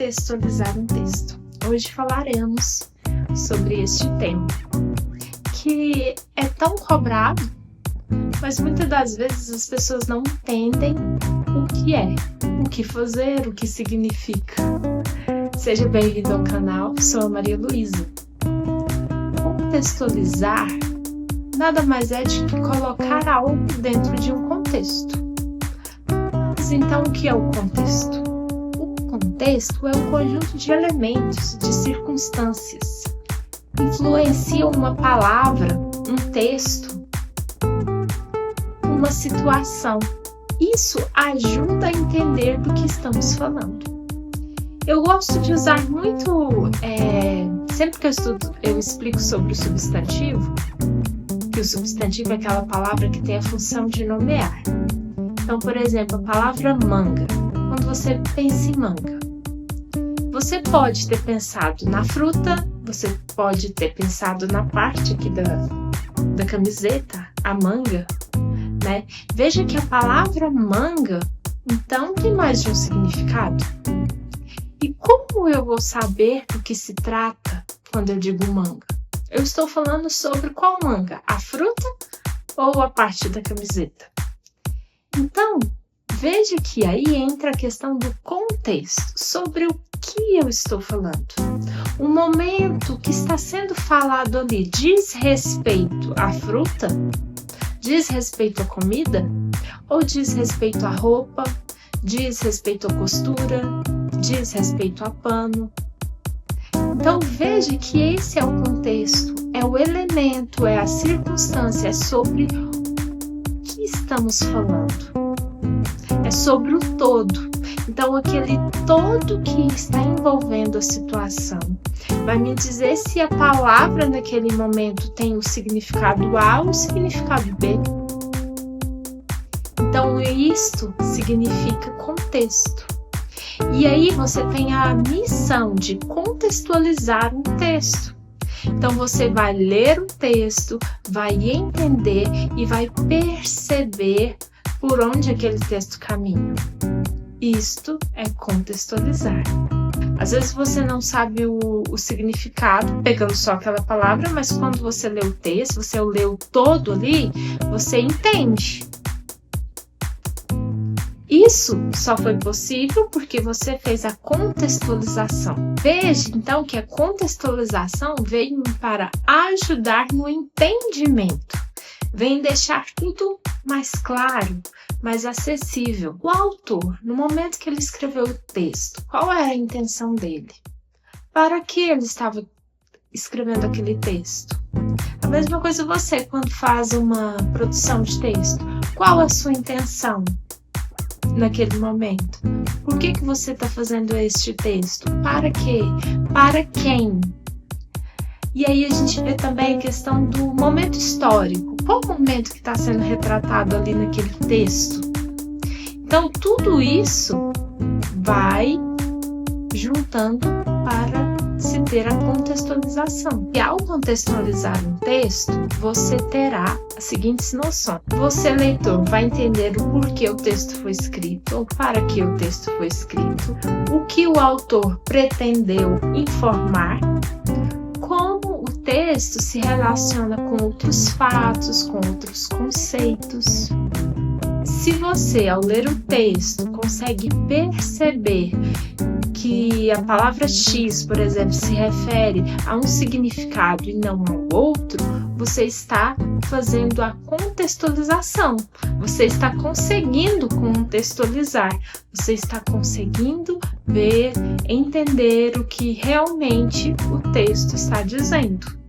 contextualizar um texto. Hoje falaremos sobre este tema, que é tão cobrado, mas muitas das vezes as pessoas não entendem o que é, o que fazer, o que significa. Seja bem-vindo ao canal, sou a Maria Luísa. Contextualizar nada mais é de que colocar algo dentro de um contexto. Mas então o que é o contexto? O contexto é um conjunto de elementos, de circunstâncias. Influencia uma palavra, um texto, uma situação. Isso ajuda a entender do que estamos falando. Eu gosto de usar muito, sempre que eu estudo, eu explico sobre o substantivo, que o substantivo é aquela palavra que tem a função de nomear. Então, por exemplo, a palavra manga. Quando você pensa em manga, você pode ter pensado na fruta, você pode ter pensado na parte aqui da camiseta, a manga, né? Veja que a palavra manga, então, tem mais de um significado. E como eu vou saber do que se trata quando eu digo manga? Eu estou falando sobre qual manga? A fruta ou a parte da camiseta? Então, veja que aí entra a questão do contexto, sobre o que eu estou falando. O momento que está sendo falado ali diz respeito à fruta? Diz respeito à comida? Ou diz respeito à roupa? Diz respeito à costura? Diz respeito a pano? Então veja que esse é o contexto, é o elemento, é a circunstância, é sobre o que estamos falando. É sobre o todo. Então aquele todo que está envolvendo a situação vai me dizer se a palavra naquele momento tem o significado A ou o significado B. Então isto significa contexto. E aí você tem a missão de contextualizar um texto. Então você vai ler o texto, vai entender e vai perceber por onde aquele texto caminha. Isto é contextualizar. Às vezes você não sabe o significado, pegando só aquela palavra, mas quando você lê o texto, você o lê todo ali, você entende. Isso só foi possível porque você fez a contextualização. Veja, então, que a contextualização veio para ajudar no entendimento. Vem deixar tudo mais claro, mais acessível. O autor, no momento que ele escreveu o texto, qual era a intenção dele? Para que ele estava escrevendo aquele texto? A mesma coisa você, quando faz uma produção de texto. Qual a sua intenção naquele momento? Por que você está fazendo este texto? Para quê? Para quem? E aí a gente vê também a questão do momento histórico. Qual o momento que está sendo retratado ali naquele texto? Então tudo isso vai juntando para se ter a contextualização. E ao contextualizar um texto, você terá as seguintes noções. Você, leitor, vai entender o porquê o texto foi escrito, ou para que o texto foi escrito, o que o autor pretendeu informar, como o texto se relaciona com outros fatos, com outros conceitos. Se você, ao ler o texto, consegue perceber que a palavra X, por exemplo, se refere a um significado e não ao outro, você está fazendo a contextualização. Você está conseguindo contextualizar. Você está conseguindo ver, entender o que realmente o texto está dizendo.